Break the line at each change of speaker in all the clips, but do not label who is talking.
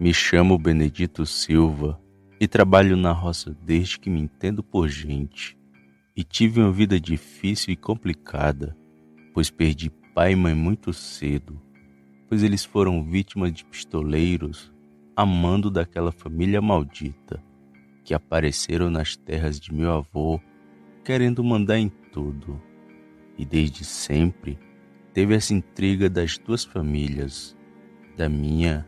Me chamo Benedito Silva e trabalho na roça desde que me entendo por gente. E tive uma vida difícil e complicada, pois perdi pai e mãe muito cedo, pois eles foram vítimas de pistoleiros, amando daquela família maldita, que apareceram nas terras de meu avô, querendo mandar em tudo. E desde sempre teve essa intriga das duas famílias, da minha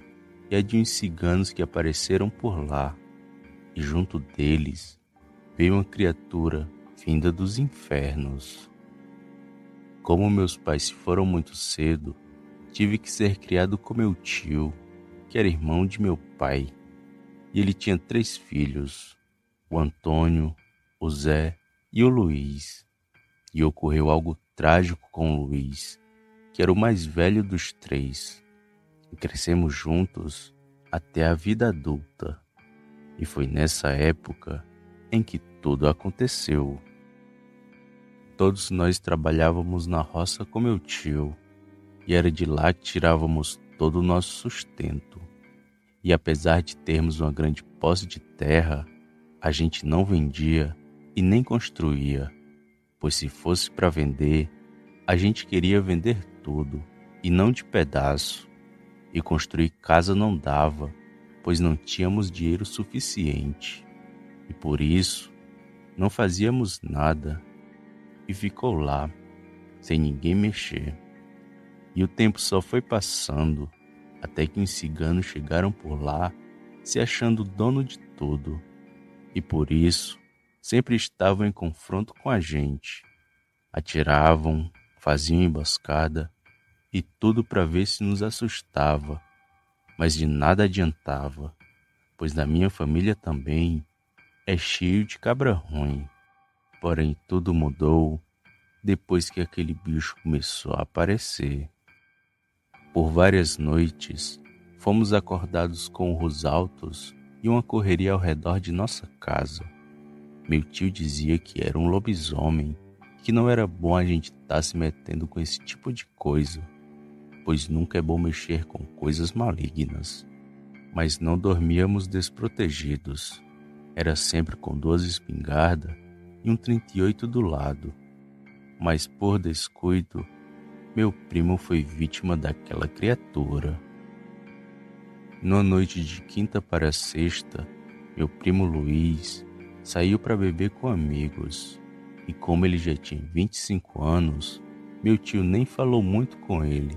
e a de uns ciganos que apareceram por lá, e junto deles veio uma criatura vinda dos infernos. Como meus pais se foram muito cedo, tive que ser criado com meu tio, que era irmão de meu pai, e ele tinha 3 filhos, o Antônio, o Zé e o Luiz. E ocorreu algo trágico com o Luiz, que era o mais velho dos 3, e crescemos juntos até a vida adulta. E foi nessa época em que tudo aconteceu. Todos nós trabalhávamos na roça com meu tio, e era de lá que tirávamos todo o nosso sustento. E apesar de termos uma grande posse de terra, a gente não vendia e nem construía, pois se fosse para vender, a gente queria vender tudo, e não de pedaço. E construir casa não dava, pois não tínhamos dinheiro suficiente. E por isso, não fazíamos nada. E ficou lá, sem ninguém mexer. E o tempo só foi passando, até que uns ciganos chegaram por lá, se achando dono de tudo. E por isso, sempre estavam em confronto com a gente. Atiravam, faziam emboscada, e tudo para ver se nos assustava. Mas de nada adiantava, pois na minha família também é cheio de cabra ruim. Porém, tudo mudou depois que aquele bicho começou a aparecer. Por várias noites, fomos acordados com urros altos e uma correria ao redor de nossa casa. Meu tio dizia que era um lobisomem, que não era bom a gente estar se metendo com esse tipo de coisa, pois nunca é bom mexer com coisas malignas. Mas não dormíamos desprotegidos. Era sempre com 2 espingardas e um 38 do lado. Mas por descuido, meu primo foi vítima daquela criatura. Numa noite de quinta para sexta, meu primo Luiz saiu para beber com amigos. E como ele já tinha 25 anos, meu tio nem falou muito com ele.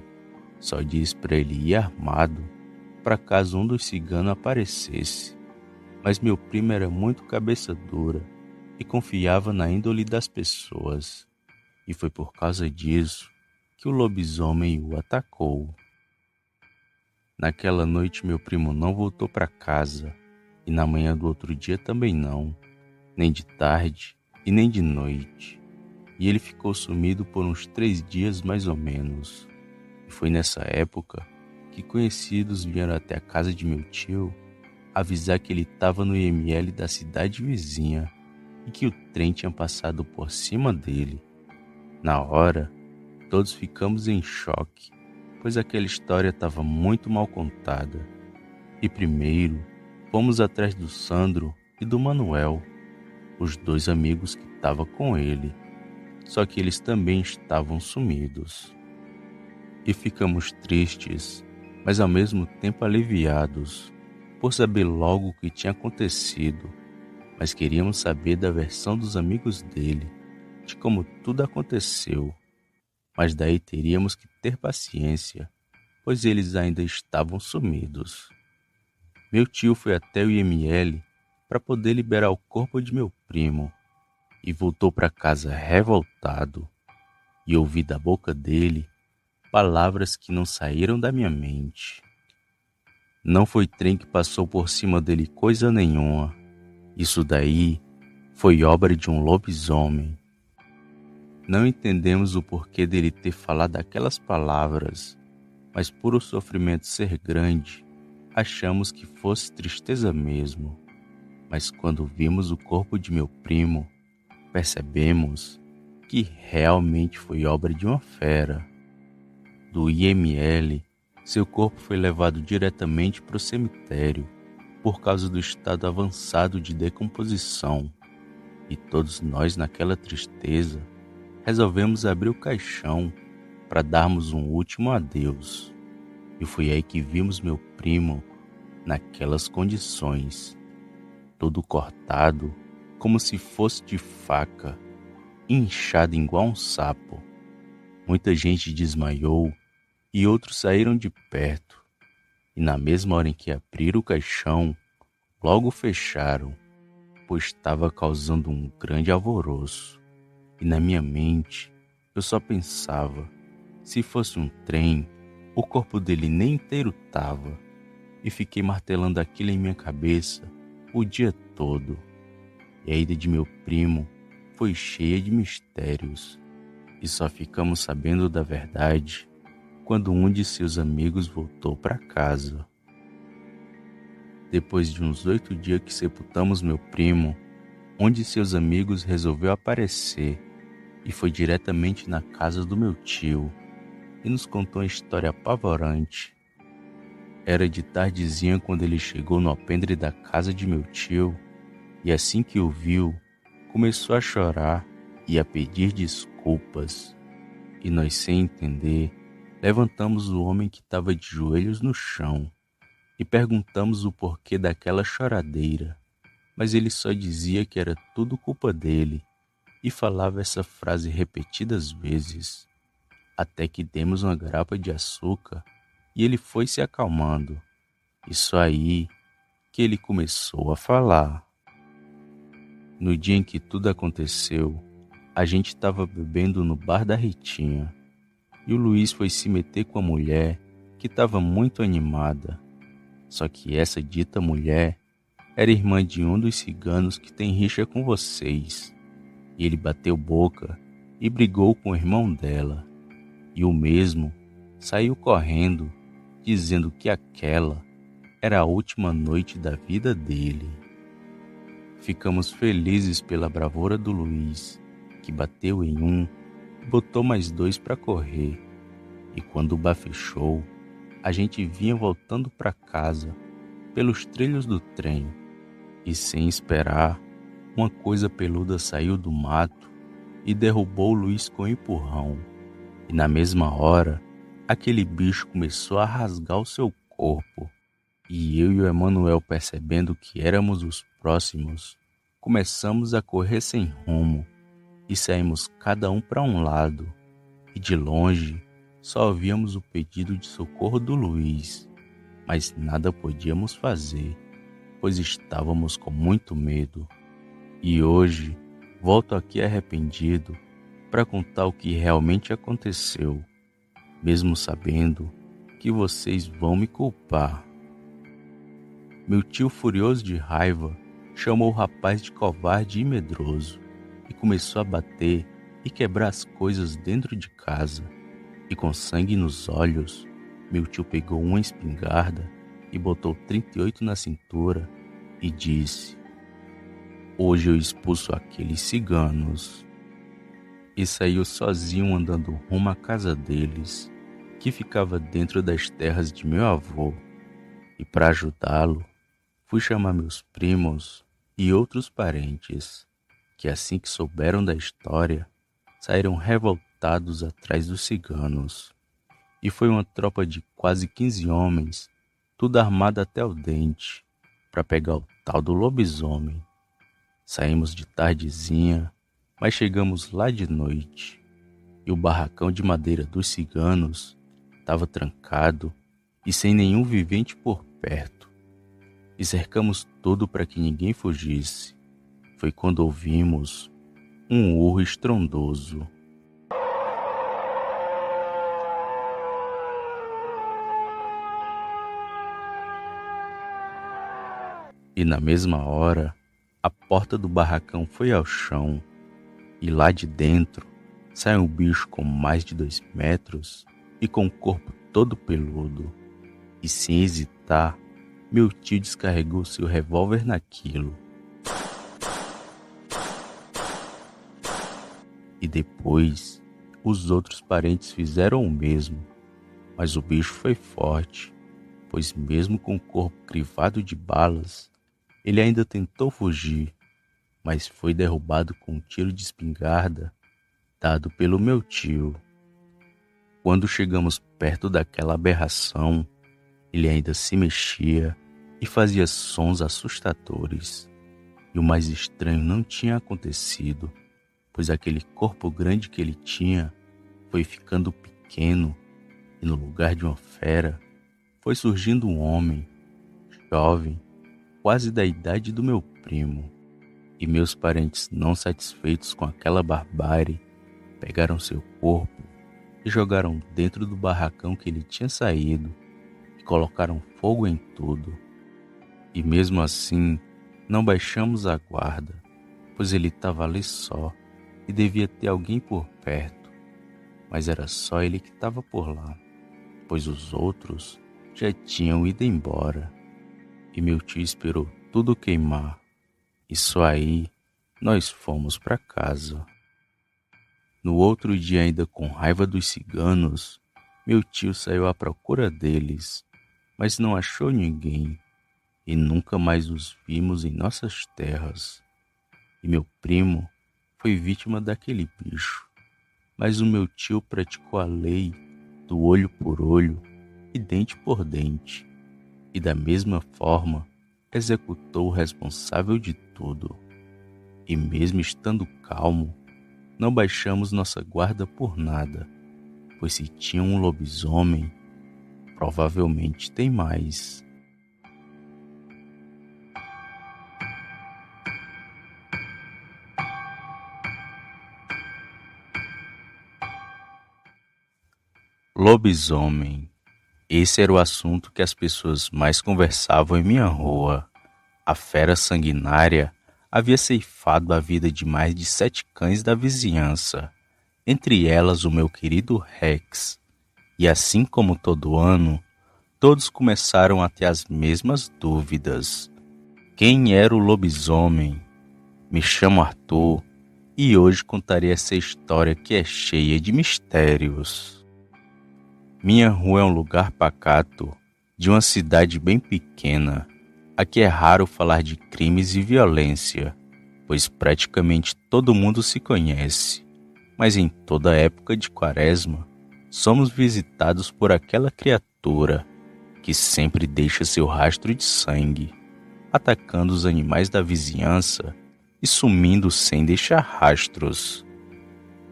Só disse para ele ir armado, para caso um dos ciganos aparecesse. Mas meu primo era muito cabeça dura e confiava na índole das pessoas. E foi por causa disso que o lobisomem o atacou. Naquela noite meu primo não voltou para casa, e na manhã do outro dia também não, nem de tarde e nem de noite. E ele ficou sumido por uns 3 dias mais ou menos. E foi nessa época que conhecidos vieram até a casa de meu tio avisar que ele estava no IML da cidade vizinha e que o trem tinha passado por cima dele. Na hora, todos ficamos em choque, pois aquela história estava muito mal contada. E primeiro, fomos atrás do Sandro e do Manuel, os 2 amigos que estavam com ele, só que eles também estavam sumidos. E ficamos tristes, mas ao mesmo tempo aliviados, por saber logo o que tinha acontecido, mas queríamos saber da versão dos amigos dele, de como tudo aconteceu. Mas daí teríamos que ter paciência, pois eles ainda estavam sumidos. Meu tio foi até o IML para poder liberar o corpo de meu primo e voltou para casa revoltado. E ouvi da boca dele palavras que não saíram da minha mente. Não foi trem que passou por cima dele coisa nenhuma. Isso daí foi obra de um lobisomem. Não entendemos o porquê dele ter falado aquelas palavras, mas por o sofrimento ser grande, achamos que fosse tristeza mesmo. Mas quando vimos o corpo de meu primo, percebemos que realmente foi obra de uma fera. Do IML Seu corpo foi levado diretamente para o cemitério por causa do estado avançado de decomposição, e todos nós, naquela tristeza, resolvemos abrir o caixão para darmos um último adeus. E foi aí que vimos meu primo naquelas condições, todo cortado como se fosse de faca, inchado igual um sapo. Muita gente desmaiou e outros saíram de perto, e na mesma hora em que abriram o caixão, logo fecharam, pois estava causando um grande alvoroço. E na minha mente, eu só pensava, se fosse um trem, o corpo dele nem inteiro tava. E fiquei martelando aquilo em minha cabeça o dia todo. E a ida de meu primo foi cheia de mistérios, e só ficamos sabendo da verdade quando um de seus amigos voltou para casa. Depois de uns 8 dias que sepultamos meu primo, um de seus amigos resolveu aparecer e foi diretamente na casa do meu tio e nos contou uma história apavorante. Era de tardezinha quando ele chegou no alpendre da casa de meu tio, e assim que o viu, começou a chorar e a pedir desculpas. E nós, sem entender, levantamos o homem que estava de joelhos no chão e perguntamos o porquê daquela choradeira, mas ele só dizia que era tudo culpa dele e falava essa frase repetidas vezes, até que demos uma garapa de açúcar e ele foi se acalmando. E só aí que ele começou a falar. No dia em que tudo aconteceu, a gente estava bebendo no bar da Ritinha e o Luiz foi se meter com a mulher que estava muito animada. Só que essa dita mulher era irmã de um dos ciganos que tem rixa com vocês. E ele bateu boca e brigou com o irmão dela. E o mesmo saiu correndo, dizendo que aquela era a última noite da vida dele. Ficamos felizes pela bravura do Luiz, que bateu em um e botou mais 2 para correr. E quando o bar fechou, a gente vinha voltando para casa pelos trilhos do trem. E sem esperar, uma coisa peluda saiu do mato e derrubou o Luiz com um empurrão. E na mesma hora, aquele bicho começou a rasgar o seu corpo. E eu e o Emanuel, percebendo que éramos os próximos, começamos a correr sem rumo e saímos cada um para um lado. E de longe, só ouvíamos o pedido de socorro do Luiz, mas nada podíamos fazer, pois estávamos com muito medo. E hoje, volto aqui arrependido para contar o que realmente aconteceu, mesmo sabendo que vocês vão me culpar. Meu tio, furioso de raiva, chamou o rapaz de covarde e medroso e começou a bater e quebrar as coisas dentro de casa. E com sangue nos olhos, meu tio pegou uma espingarda e botou 38 na cintura e disse: "Hoje eu expulso aqueles ciganos." E saiu sozinho andando rumo à casa deles, que ficava dentro das terras de meu avô. E para ajudá-lo, fui chamar meus primos e outros parentes, que assim que souberam da história, saíram revoltados atrás dos ciganos. E foi uma tropa de quase 15 homens, tudo armado até o dente, para pegar o tal do lobisomem. Saímos de tardezinha, mas chegamos lá de noite, e o barracão de madeira dos ciganos estava trancado e sem nenhum vivente por perto. E cercamos tudo para que ninguém fugisse. Foi quando ouvimos um urro estrondoso. E na mesma hora, a porta do barracão foi ao chão, e lá de dentro saiu um bicho com mais de 2 metros e com o corpo todo peludo. E sem hesitar, meu tio descarregou seu revólver naquilo. E depois, os outros parentes fizeram o mesmo. Mas o bicho foi forte, pois mesmo com o corpo crivado de balas, ele ainda tentou fugir, mas foi derrubado com um tiro de espingarda dado pelo meu tio. Quando chegamos perto daquela aberração, ele ainda se mexia e fazia sons assustadores. E o mais estranho não tinha acontecido, pois aquele corpo grande que ele tinha foi ficando pequeno e no lugar de uma fera foi surgindo um homem, jovem, quase da idade do meu primo. E meus parentes, não satisfeitos com aquela barbárie, pegaram seu corpo e jogaram dentro do barracão que ele tinha saído e colocaram fogo em tudo. E mesmo assim, não baixamos a guarda, pois ele estava ali só e devia ter alguém por perto. Mas era só ele que estava por lá, pois os outros já tinham ido embora. E meu tio esperou tudo queimar, e só aí nós fomos para casa. No outro dia, ainda com raiva dos ciganos, meu tio saiu à procura deles, mas não achou ninguém, e nunca mais os vimos em nossas terras. E meu primo foi vítima daquele bicho, mas o meu tio praticou a lei do olho por olho e dente por dente, e da mesma forma executou o responsável de tudo. E mesmo estando calmo, não baixamos nossa guarda por nada, pois se tinha um lobisomem, provavelmente tem mais. Lobisomem. Esse era o assunto que as pessoas mais conversavam em minha rua. A fera sanguinária havia ceifado a vida de mais de 7 cães da vizinhança, entre elas o meu querido Rex. E assim como todo ano, todos começaram a ter as mesmas dúvidas. Quem era o lobisomem? Me chamo Arthur e hoje contarei essa história que é cheia de mistérios. Minha rua é um lugar pacato, de uma cidade bem pequena. Aqui é raro falar de crimes e violência, pois praticamente todo mundo se conhece. Mas em toda época de quaresma, somos visitados por aquela criatura que sempre deixa seu rastro de sangue, atacando os animais da vizinhança e sumindo sem deixar rastros.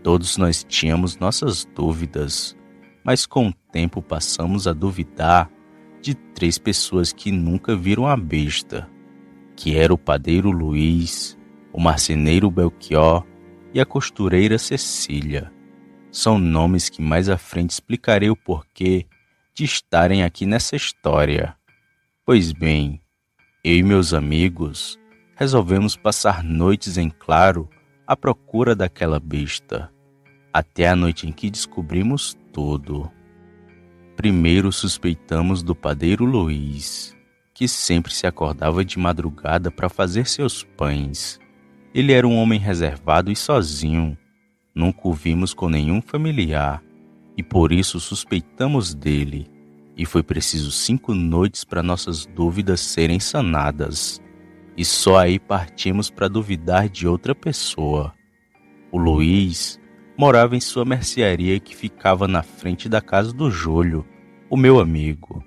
Todos nós tínhamos nossas dúvidas, mas com o tempo passamos a duvidar de 3 pessoas que nunca viram a besta, que era o padeiro Luiz, o marceneiro Belchior e a costureira Cecília. São nomes que mais à frente explicarei o porquê de estarem aqui nessa história. Pois bem, eu e meus amigos resolvemos passar noites em claro à procura daquela besta, até a noite em que descobrimos tudo. Primeiro suspeitamos do padeiro Luiz, que sempre se acordava de madrugada para fazer seus pães. Ele era um homem reservado e sozinho, nunca o vimos com nenhum familiar, e por isso suspeitamos dele, e foi preciso 5 noites para nossas dúvidas serem sanadas, e só aí partimos para duvidar de outra pessoa. O Luiz morava em sua mercearia que ficava na frente da casa do Júlio, o meu amigo,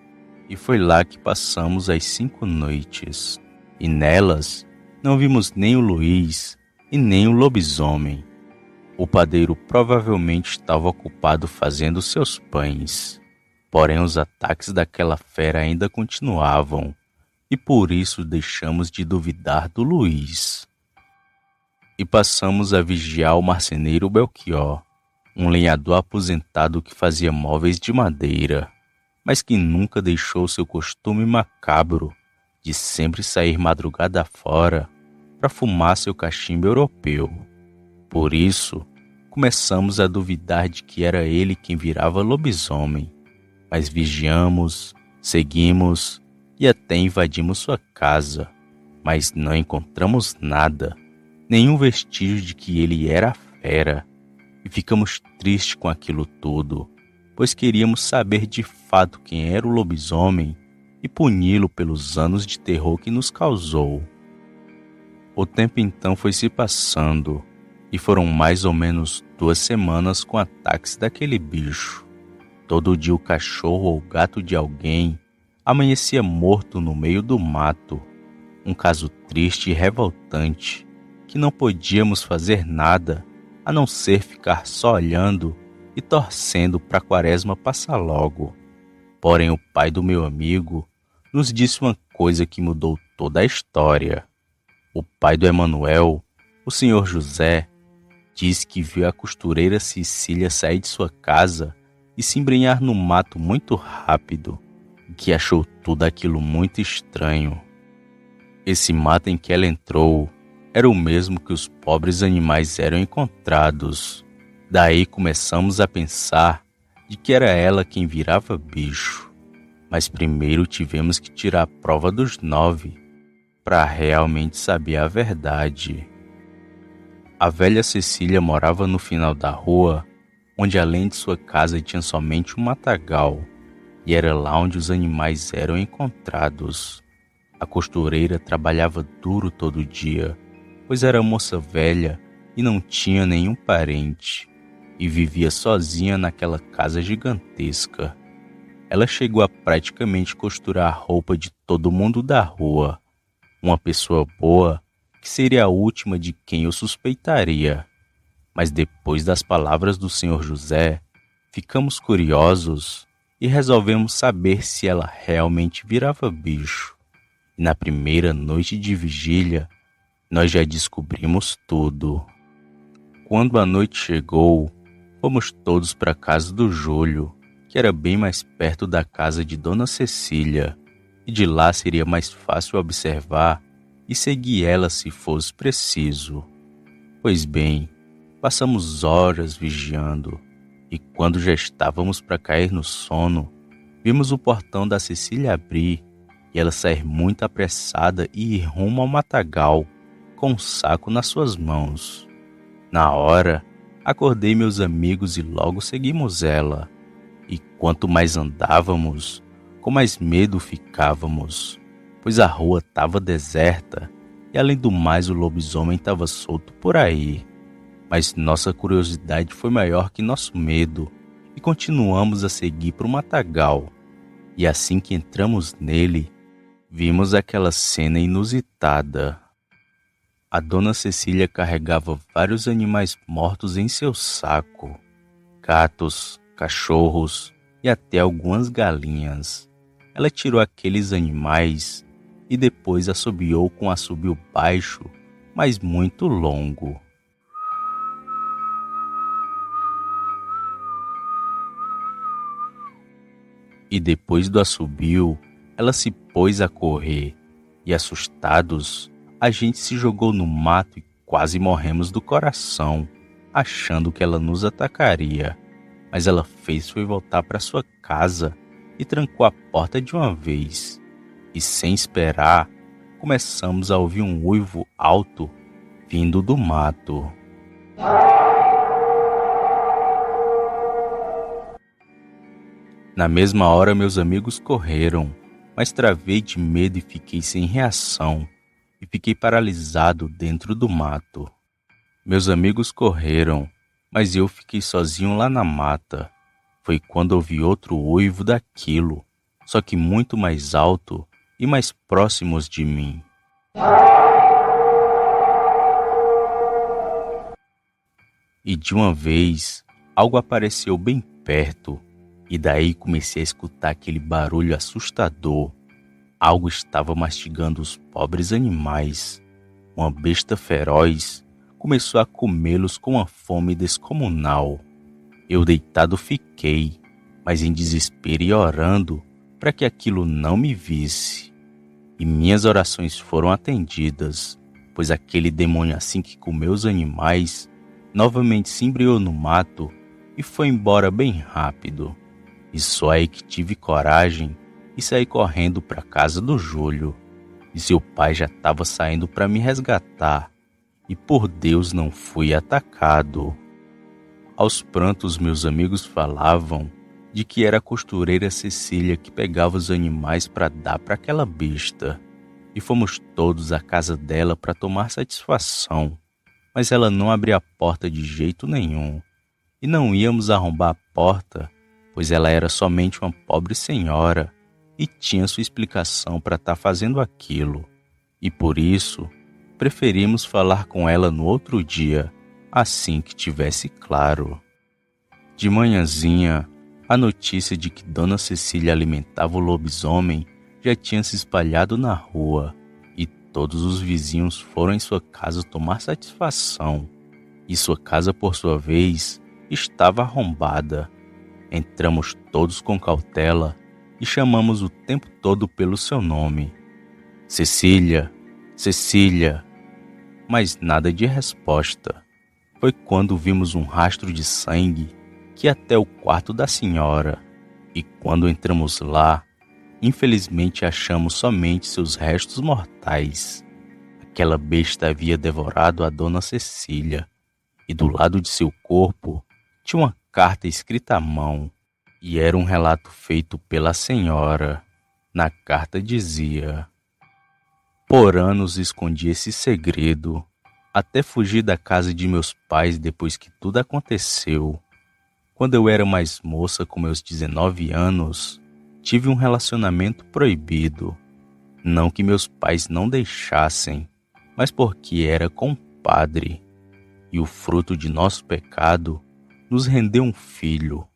e foi lá que passamos as 5 noites, e nelas não vimos nem o Luiz e nem o lobisomem. O padeiro provavelmente estava ocupado fazendo seus pães, porém os ataques daquela fera ainda continuavam, e por isso deixamos de duvidar do Luiz. E passamos a vigiar o marceneiro Belchior, um lenhador aposentado que fazia móveis de madeira, mas que nunca deixou seu costume macabro de sempre sair madrugada fora para fumar seu cachimbo europeu. Por isso, começamos a duvidar de que era ele quem virava lobisomem, mas vigiamos, seguimos e até invadimos sua casa, mas não encontramos nada, nenhum vestígio de que ele era a fera, e ficamos tristes com aquilo tudo, pois queríamos saber de fato quem era o lobisomem e puni-lo pelos anos de terror que nos causou. O tempo então foi se passando, e foram mais ou menos 2 semanas com ataques daquele bicho. Todo dia o cachorro ou gato de alguém amanhecia morto no meio do mato. Um caso triste e revoltante, que não podíamos fazer nada a não ser ficar só olhando e torcendo para a quaresma passar logo. Porém, o pai do meu amigo nos disse uma coisa que mudou toda a história. O pai do Emanuel, o senhor José, disse que viu a costureira Cecília sair de sua casa e se embrenhar no mato muito rápido, e que achou tudo aquilo muito estranho. Esse mato em que ela entrou era o mesmo que os pobres animais eram encontrados. Daí começamos a pensar de que era ela quem virava bicho. Mas primeiro tivemos que tirar a prova dos 9 para realmente saber a verdade. A velha Cecília morava no final da rua, onde além de sua casa tinha somente um matagal, e era lá onde os animais eram encontrados. A costureira trabalhava duro todo dia, pois era moça velha e não tinha nenhum parente, e vivia sozinha naquela casa gigantesca. Ela chegou a praticamente costurar a roupa de todo mundo da rua. Uma pessoa boa, que seria a última de quem eu suspeitaria. Mas depois das palavras do senhor José, ficamos curiosos e resolvemos saber se ela realmente virava bicho. E na primeira noite de vigília, nós já descobrimos tudo. Quando a noite chegou, fomos todos para a casa do Júlio, que era bem mais perto da casa de Dona Cecília, e de lá seria mais fácil observar e seguir ela se fosse preciso. Pois bem, passamos horas vigiando, e quando já estávamos para cair no sono, vimos o portão da Cecília abrir e ela sair muito apressada e ir rumo ao matagal, com um saco nas suas mãos. Na hora, acordei meus amigos e logo seguimos ela. E quanto mais andávamos, com mais medo ficávamos, pois a rua estava deserta e além do mais o lobisomem estava solto por aí. Mas nossa curiosidade foi maior que nosso medo e continuamos a seguir para o matagal. E assim que entramos nele, vimos aquela cena inusitada. A Dona Cecília carregava vários animais mortos em seu saco, gatos, cachorros e até algumas galinhas. Ela tirou aqueles animais e depois assobiou com um assobio baixo, mas muito longo. E depois do assobio, ela se pôs a correr, e assustados, a gente se jogou no mato e quase morremos do coração, achando que ela nos atacaria. Mas ela fez foi voltar para sua casa e trancou a porta de uma vez. E sem esperar, começamos a ouvir um uivo alto vindo do mato. Na mesma hora meus amigos correram, mas travei de medo e fiquei sem reação, e fiquei paralisado dentro do mato. Meus amigos correram, mas eu fiquei sozinho lá na mata. Foi quando ouvi outro uivo daquilo, só que muito mais alto e mais próximos de mim. E de uma vez, algo apareceu bem perto, e daí comecei a escutar aquele barulho assustador. Algo estava mastigando os pobres animais. Uma besta feroz começou a comê-los com uma fome descomunal. Eu deitado fiquei, mas em desespero e orando para que aquilo não me visse. E minhas orações foram atendidas, pois aquele demônio, assim que comeu os animais, novamente se embriou no mato e foi embora bem rápido. E só aí que tive coragem e saí correndo para a casa do Júlio. E seu pai já estava saindo para me resgatar. E por Deus não fui atacado. Aos prantos meus amigos falavam de que era a costureira Cecília que pegava os animais para dar para aquela besta. E fomos todos à casa dela para tomar satisfação, mas ela não abria a porta de jeito nenhum. E não íamos arrombar a porta, pois ela era somente uma pobre senhora e tinha sua explicação para estar fazendo aquilo. E por isso, preferimos falar com ela no outro dia, assim que tivesse claro. De manhãzinha, a notícia de que Dona Cecília alimentava o lobisomem já tinha se espalhado na rua, e todos os vizinhos foram em sua casa tomar satisfação. E sua casa, por sua vez, estava arrombada. Entramos todos com cautela e chamamos o tempo todo pelo seu nome. Cecília, Cecília, mas nada de resposta. Foi quando vimos um rastro de sangue que ia até o quarto da senhora, e quando entramos lá, infelizmente achamos somente seus restos mortais. Aquela besta havia devorado a Dona Cecília, e do lado de seu corpo tinha uma carta escrita à mão, e era um relato feito pela senhora. Na carta dizia: por anos escondi esse segredo, até fugir da casa de meus pais depois que tudo aconteceu. Quando eu era mais moça, com meus 19 anos, tive um relacionamento proibido. Não que meus pais não deixassem, mas porque era com um padre. E o fruto de nosso pecado nos rendeu um filho.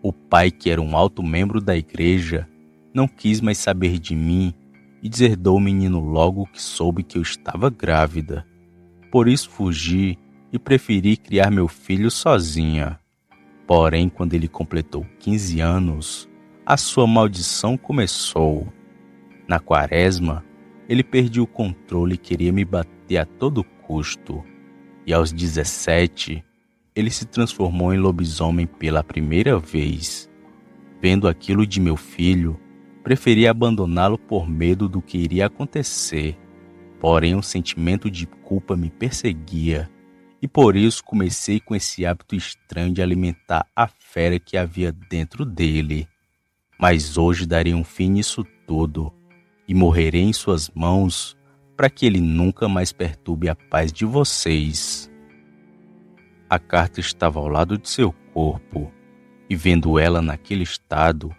O pai, que era um alto membro da igreja, não quis mais saber de mim e deserdou o menino logo que soube que eu estava grávida. Por isso fugi e preferi criar meu filho sozinha. Porém, quando ele completou 15 anos, a sua maldição começou. Na quaresma, ele perdeu o controle e queria me bater a todo custo. E aos 17, ele se transformou em lobisomem pela primeira vez. Vendo aquilo de meu filho, preferi abandoná-lo por medo do que iria acontecer. Porém, um sentimento de culpa me perseguia, e por isso comecei com esse hábito estranho de alimentar a fera que havia dentro dele. Mas hoje darei um fim nisso tudo, e morrerei em suas mãos, para que ele nunca mais perturbe a paz de vocês. A carta estava ao lado de seu corpo, e vendo ela naquele estado,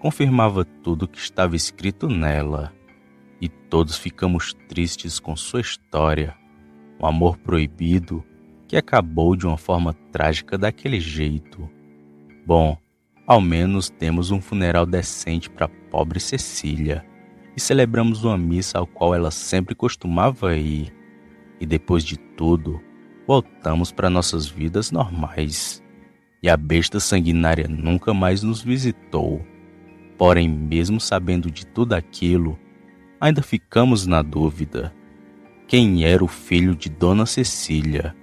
confirmava tudo o que estava escrito nela. E todos ficamos tristes com sua história, um amor proibido que acabou de uma forma trágica daquele jeito. Bom, ao menos temos um funeral decente para a pobre Cecília, e celebramos uma missa ao qual ela sempre costumava ir. E depois de tudo, voltamos para nossas vidas normais. E a besta sanguinária nunca mais nos visitou. Porém, mesmo sabendo de tudo aquilo, ainda ficamos na dúvida: quem era o filho de Dona Cecília?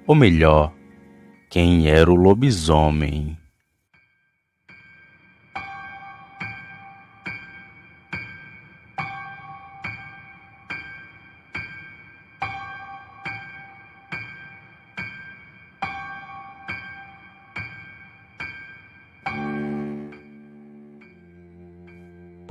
Ou melhor, quem era o lobisomem?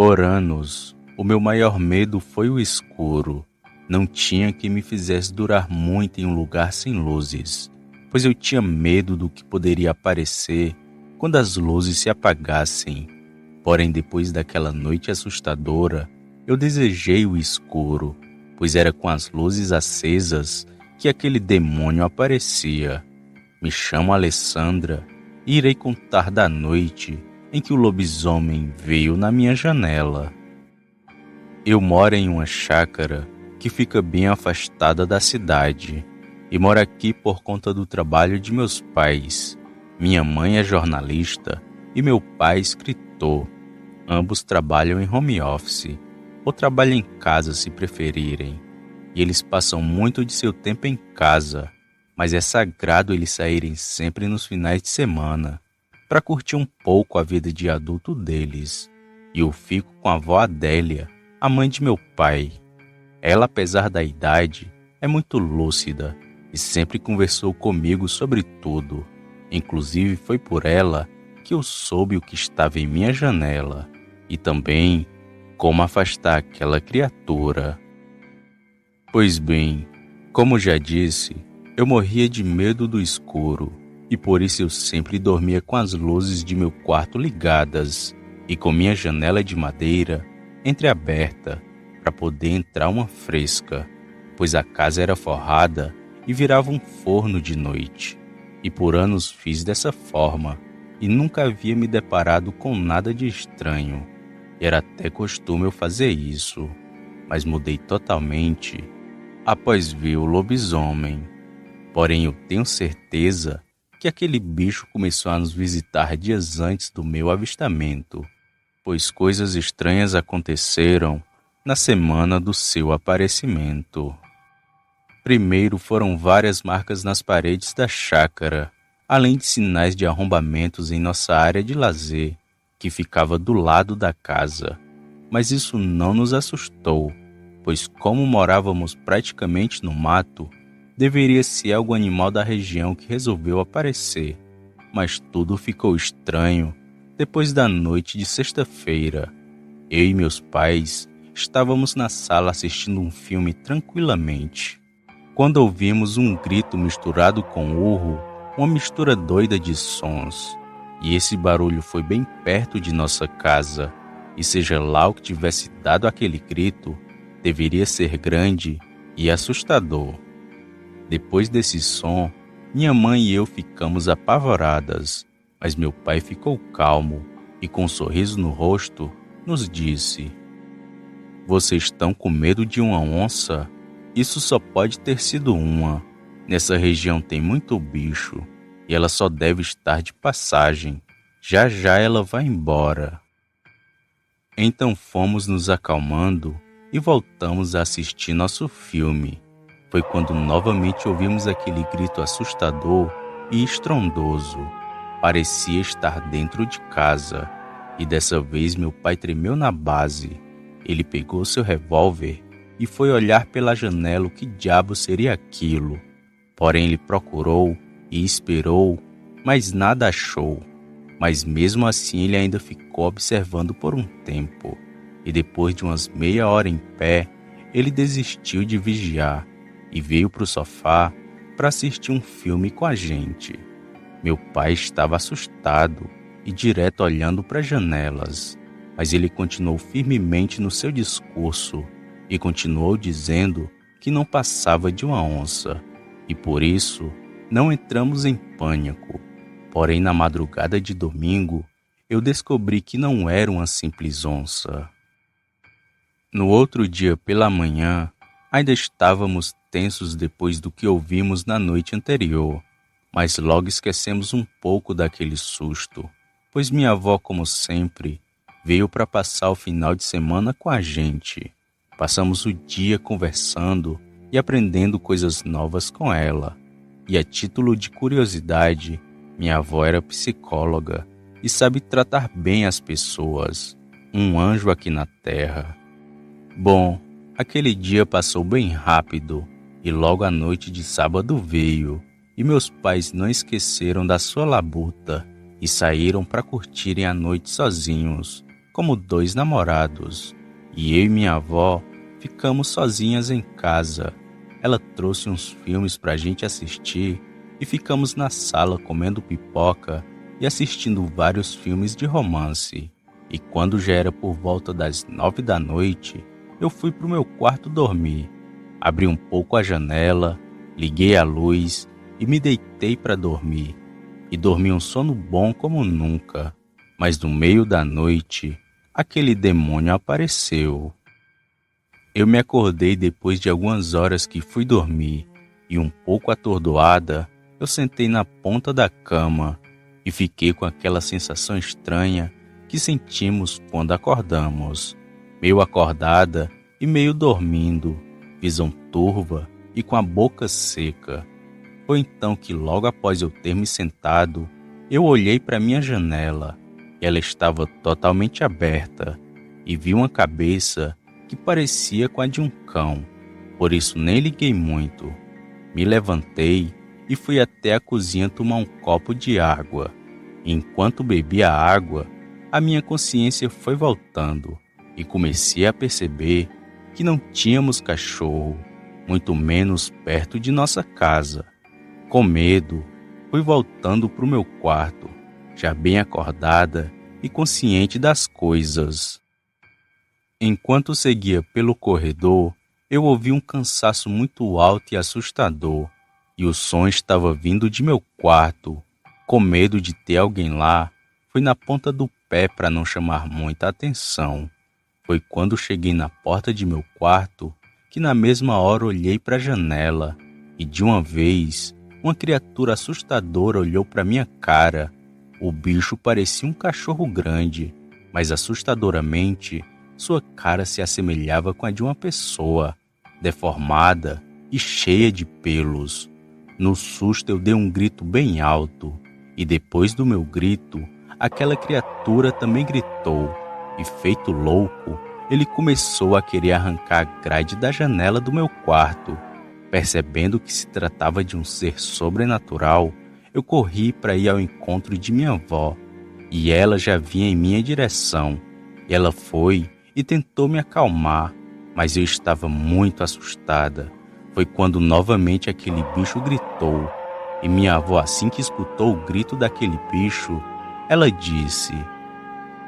Por anos, o meu maior medo foi o escuro. Não tinha que me fizesse durar muito em um lugar sem luzes, pois eu tinha medo do que poderia aparecer quando as luzes se apagassem. Porém, depois daquela noite assustadora, eu desejei o escuro, pois era com as luzes acesas que aquele demônio aparecia. Me chamo Alessandra e irei contar da noite em que o lobisomem veio na minha janela. Eu moro em uma chácara que fica bem afastada da cidade, e moro aqui por conta do trabalho de meus pais. Minha mãe é jornalista e meu pai escritor. Ambos trabalham em home office, ou trabalham em casa se preferirem, e eles passam muito de seu tempo em casa, mas é sagrado eles saírem sempre nos finais de semana, para curtir um pouco a vida de adulto deles. E eu fico com a avó Adélia, a mãe de meu pai. Ela, apesar da idade, é muito lúcida e sempre conversou comigo sobre tudo. Inclusive foi por ela que eu soube o que estava em minha janela e também como afastar aquela criatura. Pois bem, como já disse, eu morria de medo do escuro e por isso eu sempre dormia com as luzes de meu quarto ligadas e com minha janela de madeira entreaberta para poder entrar uma fresca, pois a casa era forrada e virava um forno de noite. E por anos fiz dessa forma e nunca havia me deparado com nada de estranho. Era até costume eu fazer isso, mas mudei totalmente após ver o lobisomem. Porém, eu tenho certeza que aquele bicho começou a nos visitar dias antes do meu avistamento, pois coisas estranhas aconteceram na semana do seu aparecimento. Primeiro foram várias marcas nas paredes da chácara, além de sinais de arrombamentos em nossa área de lazer, que ficava do lado da casa. Mas isso não nos assustou, pois como morávamos praticamente no mato, deveria ser algum animal da região que resolveu aparecer. Mas tudo ficou estranho depois da noite de sexta-feira. Eu e meus pais estávamos na sala assistindo um filme tranquilamente, quando ouvimos um grito misturado com urro, uma mistura doida de sons. E esse barulho foi bem perto de nossa casa, e seja lá o que tivesse dado aquele grito, deveria ser grande e assustador. Depois desse som, minha mãe e eu ficamos apavoradas, mas meu pai ficou calmo e com um sorriso no rosto nos disse: "Vocês estão com medo de uma onça? Isso só pode ter sido uma. Nessa região tem muito bicho e ela só deve estar de passagem. Já já ela vai embora." Então fomos nos acalmando e voltamos a assistir nosso filme. Foi quando novamente ouvimos aquele grito assustador e estrondoso. Parecia estar dentro de casa, e dessa vez meu pai tremeu na base. Ele pegou seu revólver e foi olhar pela janela o que diabo seria aquilo. Porém ele procurou e esperou, mas nada achou. Mas mesmo assim ele ainda ficou observando por um tempo, e depois de umas meia hora em pé, ele desistiu de vigiar e veio para o sofá para assistir um filme com a gente. Meu pai estava assustado e direto olhando para as janelas, mas ele continuou firmemente no seu discurso e continuou dizendo que não passava de uma onça, e por isso não entramos em pânico. Porém, na madrugada de domingo, eu descobri que não era uma simples onça. No outro dia pela manhã, ainda estávamos tensos depois do que ouvimos na noite anterior, mas logo esquecemos um pouco daquele susto, pois minha avó, como sempre, veio para passar o final de semana com a gente. Passamos o dia conversando e aprendendo coisas novas com ela. E a título de curiosidade, minha avó era psicóloga e sabe tratar bem as pessoas. Um anjo aqui na terra. Bom, aquele dia passou bem rápido e logo a noite de sábado veio e meus pais não esqueceram da sua labuta e saíram para curtirem a noite sozinhos, como dois namorados. E eu e minha avó ficamos sozinhas em casa. Ela trouxe uns filmes pra gente assistir e ficamos na sala comendo pipoca e assistindo vários filmes de romance. E quando já era por volta das 9 da noite, eu fui pro meu quarto dormir. Abri um pouco a janela, liguei a luz e me deitei para dormir. E dormi um sono bom como nunca. Mas no meio da noite, aquele demônio apareceu. Eu me acordei depois de algumas horas que fui dormir e um pouco atordoada, eu sentei na ponta da cama e fiquei com aquela sensação estranha que sentimos quando acordamos. Meio acordada e meio dormindo, visão turva e com a boca seca. Foi então que logo após eu ter me sentado, eu olhei para minha janela. Ela estava totalmente aberta e vi uma cabeça que parecia com a de um cão, por isso nem liguei muito. Me levantei e fui até a cozinha tomar um copo de água. Enquanto bebia água, a minha consciência foi voltando e comecei a perceber que não tínhamos cachorro, muito menos perto de nossa casa. Com medo, fui voltando para o meu quarto, já bem acordada e consciente das coisas. Enquanto seguia pelo corredor, eu ouvi um cansaço muito alto e assustador, e o som estava vindo de meu quarto. Com medo de ter alguém lá, fui na ponta do pé para não chamar muita atenção. Foi quando cheguei na porta de meu quarto que na mesma hora olhei para a janela e de uma vez uma criatura assustadora olhou para minha cara. O bicho parecia um cachorro grande, mas assustadoramente sua cara se assemelhava com a de uma pessoa, deformada e cheia de pelos. No susto eu dei um grito bem alto e depois do meu grito, aquela criatura também gritou. E feito louco, ele começou a querer arrancar a grade da janela do meu quarto. Percebendo que se tratava de um ser sobrenatural, eu corri para ir ao encontro de minha avó, e ela já vinha em minha direção. Ela foi e tentou me acalmar, mas eu estava muito assustada. Foi quando novamente aquele bicho gritou, e minha avó, assim que escutou o grito daquele bicho, ela disse: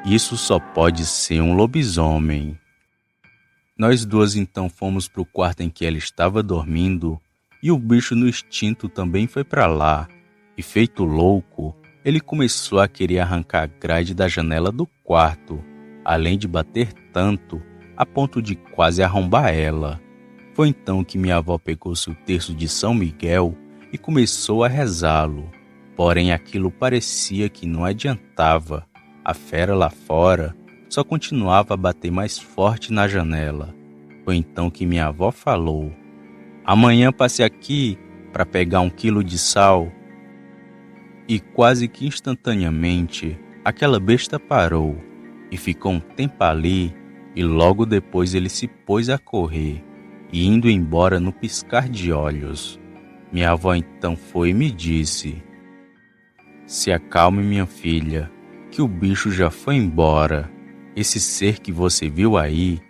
"Isso só pode ser um lobisomem." Nós duas então fomos para o quarto em que ela estava dormindo, e o bicho no instinto também foi para lá, e feito louco, ele começou a querer arrancar a grade da janela do quarto, além de bater tanto, a ponto de quase arrombar ela. Foi então que minha avó pegou seu terço de São Miguel e começou a rezá-lo. Porém aquilo parecia que não adiantava. A fera lá fora só continuava a bater mais forte na janela. Foi então que minha avó falou: "Amanhã passe aqui para pegar 1 quilo de sal." E quase que instantaneamente, aquela besta parou e ficou um tempo ali, e logo depois ele se pôs a correr, e indo embora no piscar de olhos. Minha avó então foi e me disse: "Se acalme, minha filha, que o bicho já foi embora. Esse ser que você viu aí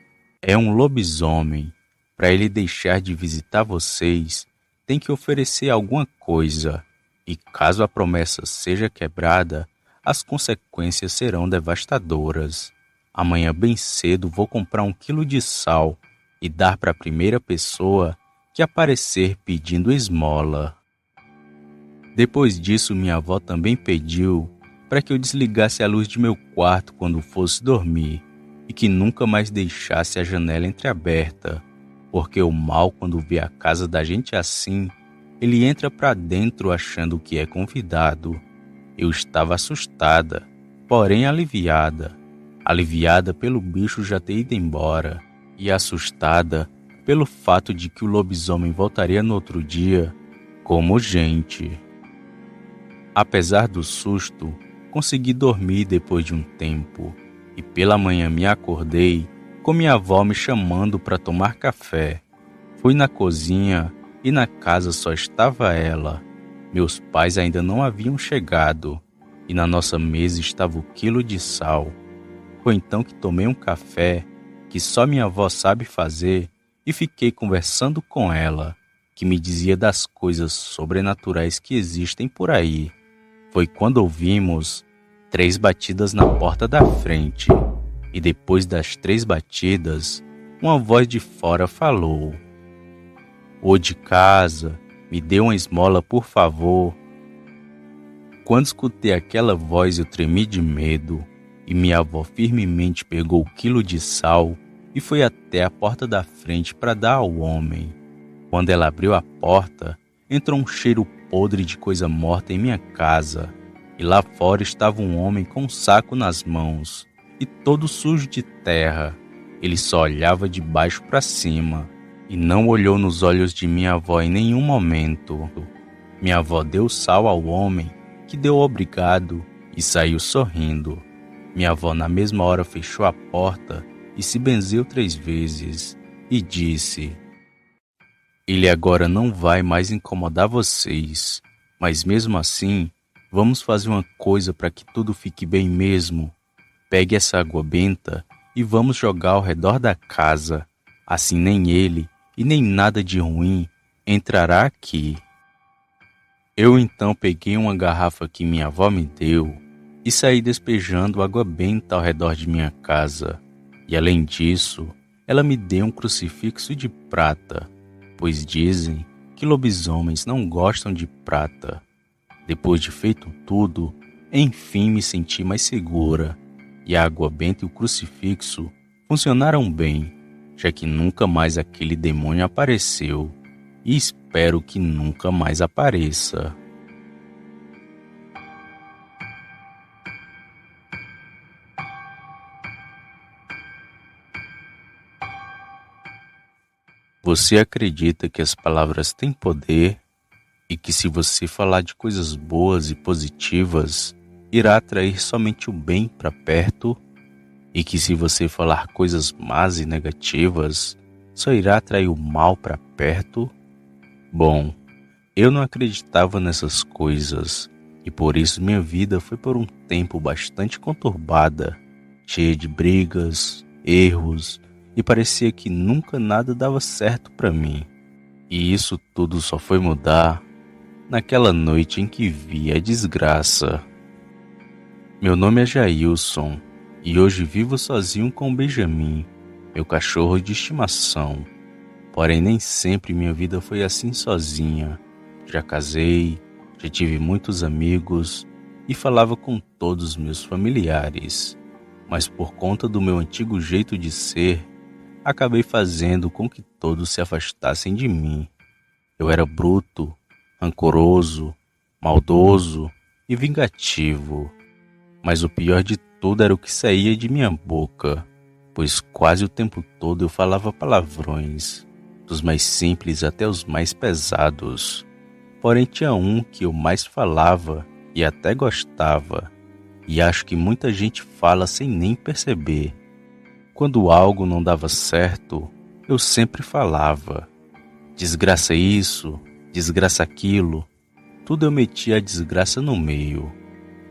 é um lobisomem. Para ele deixar de visitar vocês, tem que oferecer alguma coisa. E caso a promessa seja quebrada, as consequências serão devastadoras. Amanhã bem cedo vou comprar 1 quilo de sal e dar para a primeira pessoa que aparecer pedindo esmola." Depois disso, minha avó também pediu para que eu desligasse a luz de meu quarto quando fosse dormir e que nunca mais deixasse a janela entreaberta, porque o mal, quando vê a casa da gente assim, ele entra para dentro achando que é convidado. Eu estava assustada, porém aliviada pelo bicho já ter ido embora e assustada pelo fato de que o lobisomem voltaria no outro dia como gente. Apesar do susto, consegui dormir depois de um tempo, e pela manhã me acordei com minha avó me chamando para tomar café. Fui na cozinha e na casa só estava ela. Meus pais ainda não haviam chegado, e na nossa mesa estava 1 quilo de sal. Foi então que tomei um café, que só minha avó sabe fazer, e fiquei conversando com ela, que me dizia das coisas sobrenaturais que existem por aí. Foi quando ouvimos 3 batidas na porta da frente, e depois das 3 batidas, uma voz de fora falou: "Ô de casa, me dê uma esmola, por favor." Quando escutei aquela voz, eu tremi de medo, e minha avó firmemente pegou 1 quilo de sal e foi até a porta da frente para dar ao homem. Quando ela abriu a porta, entrou um cheiro podre de coisa morta em minha casa, e lá fora estava um homem com um saco nas mãos e todo sujo de terra. Ele só olhava de baixo para cima e não olhou nos olhos de minha avó em nenhum momento. Minha avó deu sal ao homem, que deu obrigado e saiu sorrindo. Minha avó na mesma hora fechou a porta e se benzeu 3 vezes e disse: "Ele agora não vai mais incomodar vocês, mas mesmo assim Vamos fazer uma coisa para que tudo fique bem mesmo. Pegue essa água benta e vamos jogar ao redor da casa. Assim nem ele e nem nada de ruim entrará aqui. Eu então peguei uma garrafa que minha avó me deu e saí despejando água benta ao redor de minha casa. E além disso, ela me deu um crucifixo de prata, pois dizem que lobisomens não gostam de prata. Depois de feito tudo, enfim me senti mais segura, e a água benta e o crucifixo funcionaram bem, já que nunca mais aquele demônio apareceu, e espero que nunca mais apareça. Você acredita que as palavras têm poder e que se você falar de coisas boas e positivas, irá atrair somente o bem para perto? E que se você falar coisas más e negativas, só irá atrair o mal para perto? Bom, eu não acreditava nessas coisas e por isso minha vida foi por um tempo bastante conturbada, cheia de brigas, erros e parecia que nunca nada dava certo para mim. E isso tudo só foi mudar naquela noite em que vi a desgraça. Meu nome é Jailson e hoje vivo sozinho com o Benjamin, meu cachorro de estimação. Porém, nem sempre minha vida foi assim sozinha. Já casei, já tive muitos amigos e falava com todos os meus familiares. Mas por conta do meu antigo jeito de ser, acabei fazendo com que todos se afastassem de mim. Eu era bruto, rancoroso, maldoso e vingativo. Mas o pior de tudo era o que saía de minha boca, pois quase o tempo todo eu falava palavrões, dos mais simples até os mais pesados. Porém tinha um que eu mais falava e até gostava, e acho que muita gente fala sem nem perceber. Quando algo não dava certo, eu sempre falava: desgraça isso, desgraça aquilo. Tudo eu metia a desgraça no meio.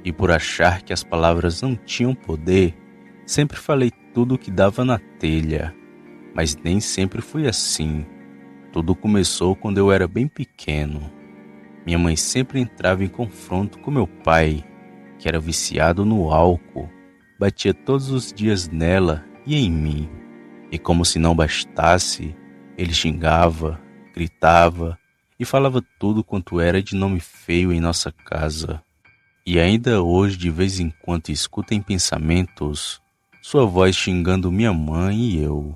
E por achar que as palavras não tinham poder, sempre falei tudo o que dava na telha. Mas nem sempre foi assim. Tudo começou quando eu era bem pequeno. Minha mãe sempre entrava em confronto com meu pai, que era viciado no álcool. Batia todos os dias nela e em mim. E como se não bastasse, ele xingava, gritava e falava tudo quanto era de nome feio em nossa casa. E ainda hoje, de vez em quando, escuto em pensamentos sua voz xingando minha mãe e eu.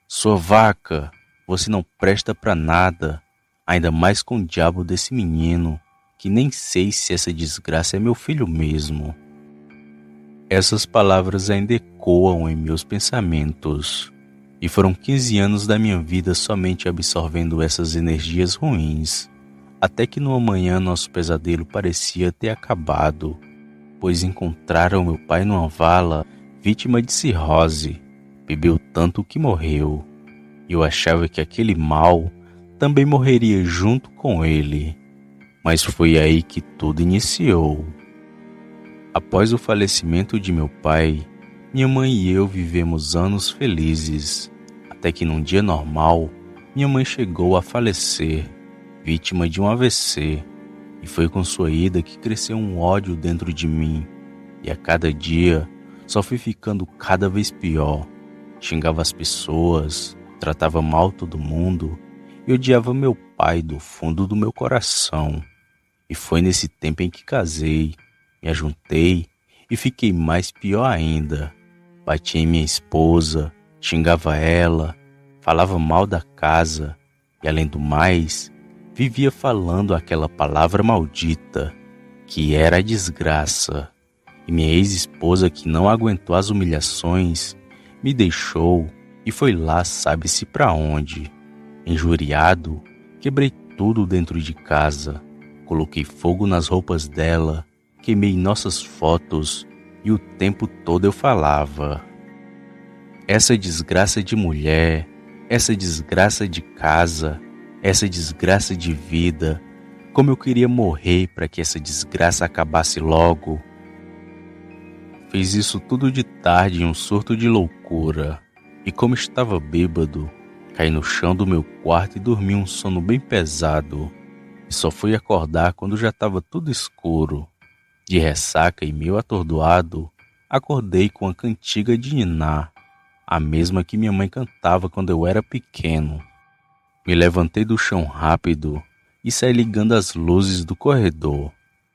Sua vaca, você não presta pra nada, ainda mais com o diabo desse menino, que nem sei se essa desgraça é meu filho mesmo. Essas palavras ainda ecoam em meus pensamentos, e foram 15 anos da minha vida somente absorvendo essas energias ruins, até que no amanhã nosso pesadelo parecia ter acabado, pois encontraram meu pai numa vala, vítima de cirrose, bebeu tanto que morreu, e eu achava que aquele mal também morreria junto com ele, mas foi aí que tudo iniciou. Após o falecimento de meu pai, minha mãe e eu vivemos anos felizes, até que num dia normal, minha mãe chegou a falecer, vítima de um AVC, e foi com sua ida que cresceu um ódio dentro de mim, e a cada dia só fui ficando cada vez pior. Xingava as pessoas, tratava mal todo mundo, e odiava meu pai do fundo do meu coração. E foi nesse tempo em que casei, me ajuntei e fiquei mais pior ainda. Batia em minha esposa, xingava ela, falava mal da casa e, além do mais, vivia falando aquela palavra maldita, que era a desgraça. E minha ex-esposa, que não aguentou as humilhações, me deixou e foi lá sabe-se pra onde. Injuriado, quebrei tudo dentro de casa, coloquei fogo nas roupas dela, queimei nossas fotos e o tempo todo eu falava: essa desgraça de mulher, essa desgraça de casa, essa desgraça de vida, Como eu queria morrer para que essa desgraça acabasse logo. Fiz isso tudo de tarde em um surto de loucura. E como estava bêbado, caí no chão do meu quarto e dormi um sono bem pesado. E só fui acordar quando já estava tudo escuro. De ressaca e meio atordoado, acordei com a cantiga de niná, a mesma que minha mãe cantava quando eu era pequeno. Me levantei do chão rápido e saí ligando as luzes do corredor.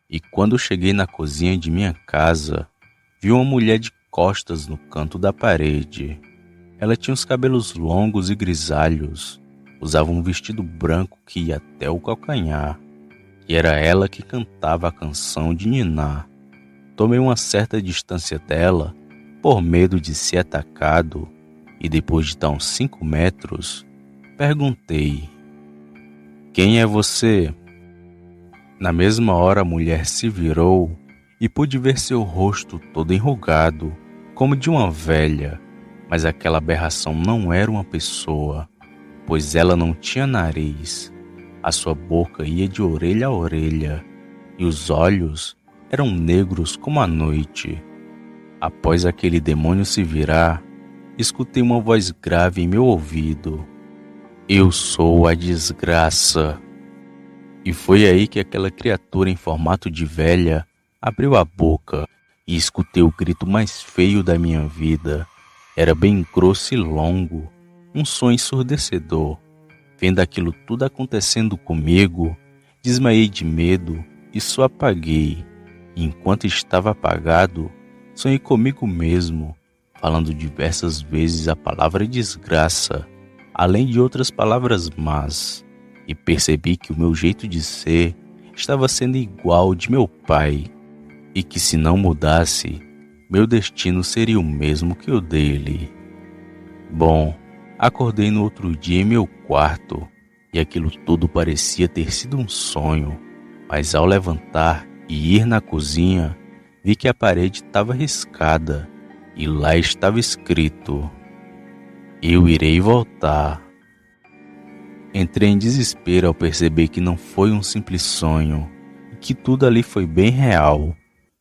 E quando cheguei na cozinha de minha casa, vi uma mulher de costas no canto da parede. Ela tinha os cabelos longos e grisalhos, usava um vestido branco que ia até o calcanhar, e era ela que cantava a canção de niná. Tomei uma certa distância dela, por medo de ser atacado, e depois de estar uns 5 metros, perguntei: "Quem é você?" Na mesma hora a mulher se virou e pude ver seu rosto todo enrugado, como de uma velha, mas aquela aberração não era uma pessoa, pois ela não tinha nariz. A sua boca ia de orelha a orelha, e os olhos eram negros como a noite. Após aquele demônio se virar, escutei uma voz grave em meu ouvido: "Eu sou a desgraça." E foi aí que aquela criatura em formato de velha abriu a boca e escutei o grito mais feio da minha vida. Era bem grosso e longo, um som ensurdecedor. Vendo aquilo tudo acontecendo comigo, desmaiei de medo e só apaguei. E enquanto estava apagado, sonhei comigo mesmo, falando diversas vezes a palavra desgraça, além de outras palavras más. E percebi que o meu jeito de ser estava sendo igual ao de meu pai, e que se não mudasse, meu destino seria o mesmo que o dele. Bom, acordei no outro dia em meu quarto, e aquilo tudo parecia ter sido um sonho, mas ao levantar e ir na cozinha, vi que a parede estava riscada, e lá estava escrito: "Eu irei voltar." Entrei em desespero ao perceber que não foi um simples sonho, e que tudo ali foi bem real.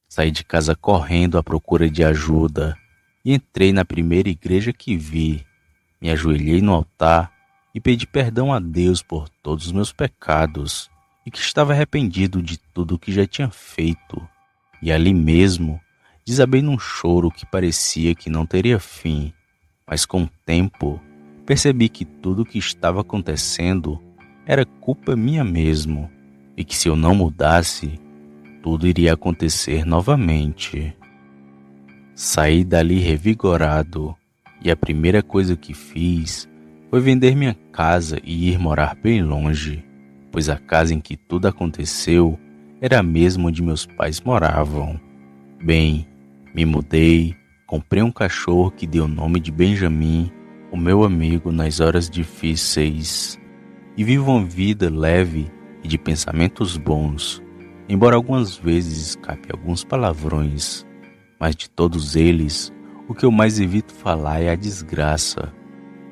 Saí de casa correndo à procura de ajuda, e entrei na primeira igreja que vi. Me ajoelhei no altar e pedi perdão a Deus por todos os meus pecados, e que estava arrependido de tudo o que já tinha feito. E ali mesmo, desabei num choro que parecia que não teria fim, mas com o tempo, percebi que tudo o que estava acontecendo era culpa minha mesmo, e que se eu não mudasse, tudo iria acontecer novamente. Saí dali revigorado, e a primeira coisa que fiz foi vender minha casa e ir morar bem longe, pois a casa em que tudo aconteceu era a mesma onde meus pais moravam. Bem, me mudei, comprei um cachorro que deu o nome de Benjamin, o meu amigo nas horas difíceis, e vivo uma vida leve e de pensamentos bons, embora algumas vezes escape alguns palavrões, mas de todos eles, o que eu mais evito falar é a desgraça,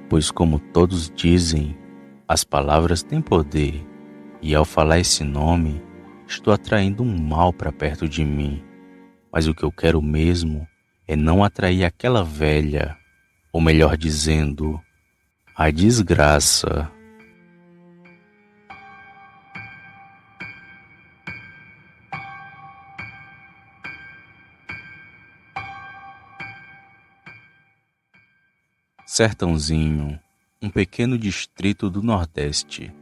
pois como todos dizem, as palavras têm poder, e ao falar esse nome, estou atraindo um mal para perto de mim. Mas o que eu quero mesmo é não atrair aquela velha, ou melhor dizendo, a desgraça. Sertãozinho, um pequeno distrito do Nordeste,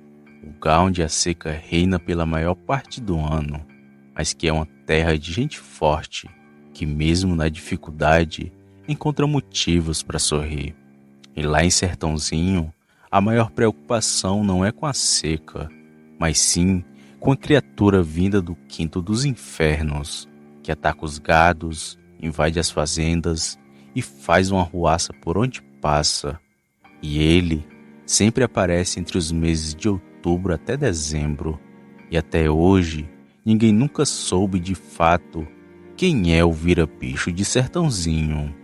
lugar onde a seca reina pela maior parte do ano, mas que é uma terra de gente forte, que mesmo na dificuldade encontra motivos para sorrir. E lá em Sertãozinho, a maior preocupação não é com a seca, mas sim com a criatura vinda do quinto dos infernos, que ataca os gados, invade as fazendas e faz uma arruaça por onde passa. E ele sempre aparece entre os meses de outubro até dezembro, e até hoje ninguém nunca soube de fato quem é o vira-bicho de Sertãozinho.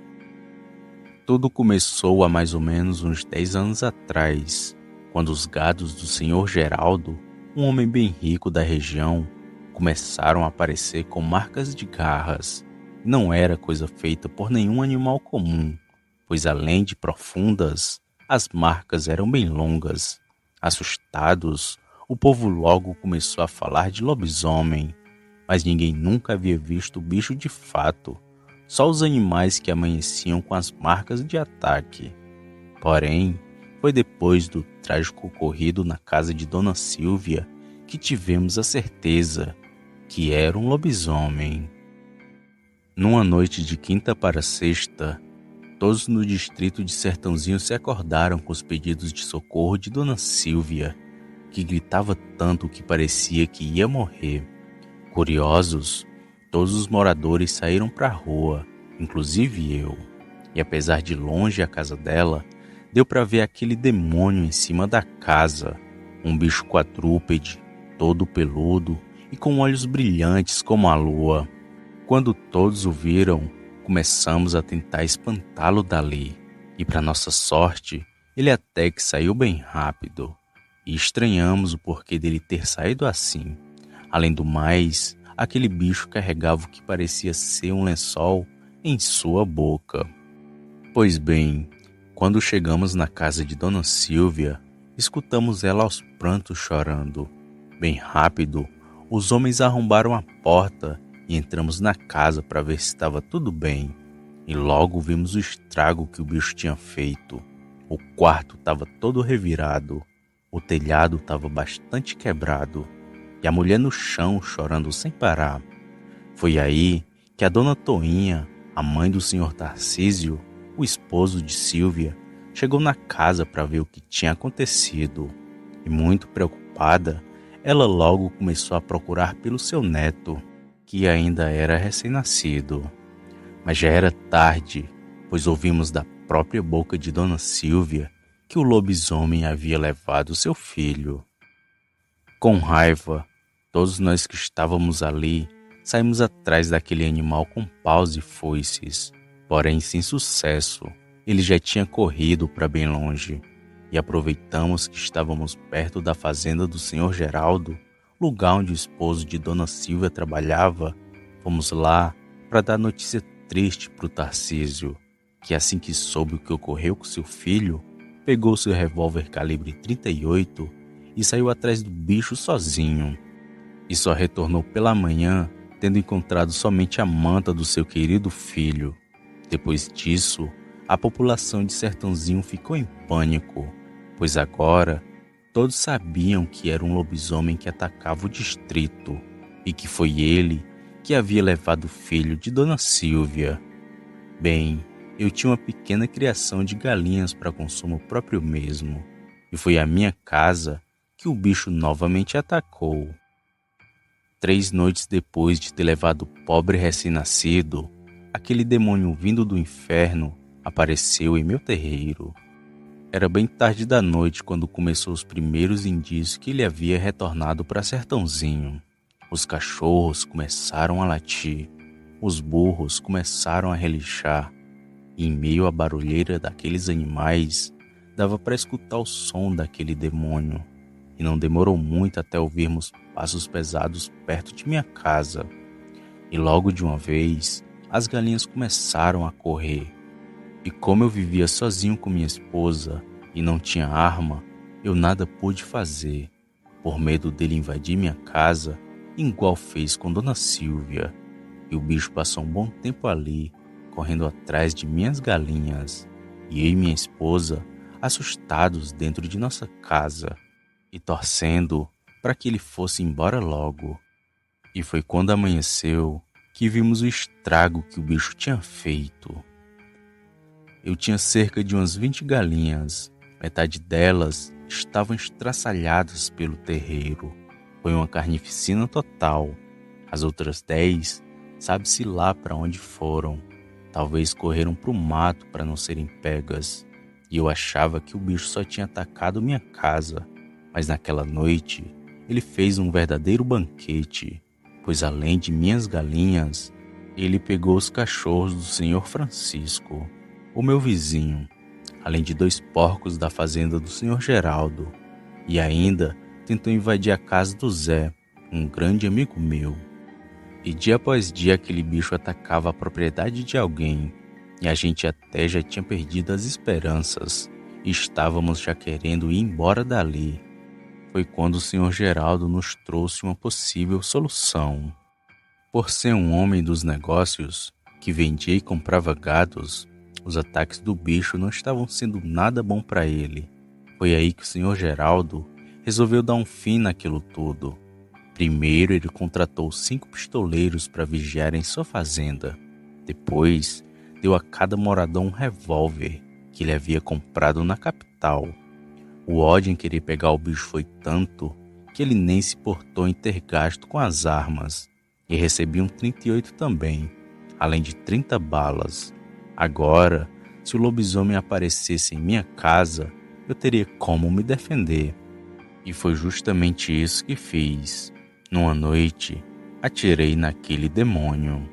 Tudo começou há mais ou menos uns 10 anos atrás, quando os gados do senhor Geraldo um homem bem rico da região, começaram a aparecer com marcas de garras. Não era coisa feita por nenhum animal comum, pois além de profundas, as marcas eram bem longas. Assustados, o povo logo começou a falar de lobisomem, mas ninguém nunca havia visto o bicho de fato, só os animais que amanheciam com as marcas de ataque. Porém, foi depois do trágico ocorrido na casa de Dona Silvia que tivemos a certeza que era um lobisomem. Numa noite de quinta para sexta, todos no distrito de Sertãozinho se acordaram com os pedidos de socorro de Dona Silvia, que gritava tanto que parecia que ia morrer. Curiosos, todos os moradores saíram para a rua, inclusive eu, e apesar de longe a casa dela, deu para ver aquele demônio em cima da casa, um bicho quadrúpede, todo peludo e com olhos brilhantes como a lua. Quando todos o viram, começamos a tentar espantá-lo dali, e para nossa sorte, ele até que saiu bem rápido, e estranhamos o porquê dele ter saído assim. Além do mais, aquele bicho carregava o que parecia ser um lençol em sua boca. Pois bem, quando chegamos na casa de Dona Silvia, escutamos ela aos prantos chorando. Bem rápido, os homens arrombaram a porta e entramos na casa para ver se estava tudo bem. E logo vimos o estrago que o bicho tinha feito. O quarto estava todo revirado, o telhado estava bastante quebrado e a mulher no chão chorando sem parar. Foi aí que a Dona Toinha, a mãe do senhor Tarcísio, o esposo de Silvia, chegou na casa para ver o que tinha acontecido. E muito preocupada, ela logo começou a procurar pelo seu neto, que ainda era recém-nascido. Mas já era tarde, pois ouvimos da própria boca de Dona Silvia que o lobisomem havia levado seu filho. Com raiva, todos nós que estávamos ali saímos atrás daquele animal com paus e foices, porém sem sucesso. Ele já tinha corrido para bem longe, e aproveitamos que estávamos perto da fazenda do senhor Geraldo, lugar onde o esposo de Dona Silvia trabalhava. Fomos lá para dar notícia triste para o Tarcísio, que assim que soube o que ocorreu com seu filho, pegou seu revólver calibre 38 e saiu atrás do bicho sozinho. E só retornou pela manhã, tendo encontrado somente a manta do seu querido filho. Depois disso, a população de Sertãozinho ficou em pânico, pois agora todos sabiam que era um lobisomem que atacava o distrito e que foi ele que havia levado o filho de Dona Silvia. Bem, eu tinha uma pequena criação de galinhas para consumo próprio mesmo, e foi a minha casa que o bicho novamente atacou. 3 noites depois de ter levado o pobre recém-nascido, aquele demônio vindo do inferno apareceu em meu terreiro. Era bem tarde da noite quando começou os primeiros indícios que ele havia retornado para Sertãozinho. Os cachorros começaram a latir, os burros começaram a relinchar, e em meio à barulheira daqueles animais, dava para escutar o som daquele demônio. E não demorou muito até ouvirmos passos pesados perto de minha casa. E logo de uma vez, as galinhas começaram a correr. E como eu vivia sozinho com minha esposa e não tinha arma, eu nada pude fazer, por medo dele invadir minha casa, igual fez com Dona Silvia. E o bicho passou um bom tempo ali, correndo atrás de minhas galinhas, e eu e minha esposa assustados dentro de nossa casa e torcendo para que ele fosse embora logo. E foi quando amanheceu que vimos o estrago que o bicho tinha feito. Eu tinha cerca de umas 20 galinhas, metade delas estavam estraçalhadas pelo terreiro. Foi uma carnificina total. As outras 10, sabe-se lá para onde foram. Talvez correram para o mato para não serem pegas. E eu achava que o bicho só tinha atacado minha casa. Mas naquela noite, ele fez um verdadeiro banquete, pois além de minhas galinhas, ele pegou os cachorros do senhor Francisco, o meu vizinho, além de 2 porcos da fazenda do senhor Geraldo, e ainda tentou invadir a casa do Zé, um grande amigo meu. E dia após dia aquele bicho atacava a propriedade de alguém, e a gente até já tinha perdido as esperanças, e estávamos já querendo ir embora dali. Foi quando o Sr. Geraldo nos trouxe uma possível solução. Por ser um homem dos negócios, que vendia e comprava gados, os ataques do bicho não estavam sendo nada bom para ele. Foi aí que o Sr. Geraldo resolveu dar um fim naquilo tudo. Primeiro ele contratou 5 pistoleiros para vigiarem sua fazenda. Depois, deu a cada morador um revólver que ele havia comprado na capital. O ódio em querer pegar o bicho foi tanto que ele nem se importou em ter gasto com as armas. E recebia um 38 também, além de 30 balas. Agora, se o lobisomem aparecesse em minha casa, eu teria como me defender. E foi justamente isso que fiz. Numa noite, atirei naquele demônio.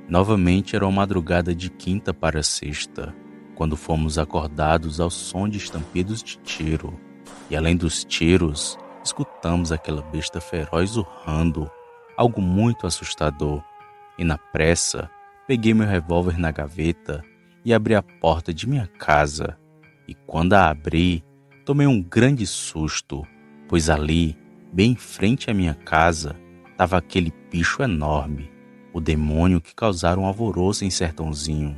Novamente era uma madrugada de quinta para sexta, quando fomos acordados ao som de estampidos de tiro. E além dos tiros, escutamos aquela besta feroz urrando, algo muito assustador. E na pressa, peguei meu revólver na gaveta e abri a porta de minha casa. E quando a abri, tomei um grande susto, pois ali, bem em frente à minha casa, estava aquele bicho enorme, o demônio que causara um alvoroço em Sertãozinho.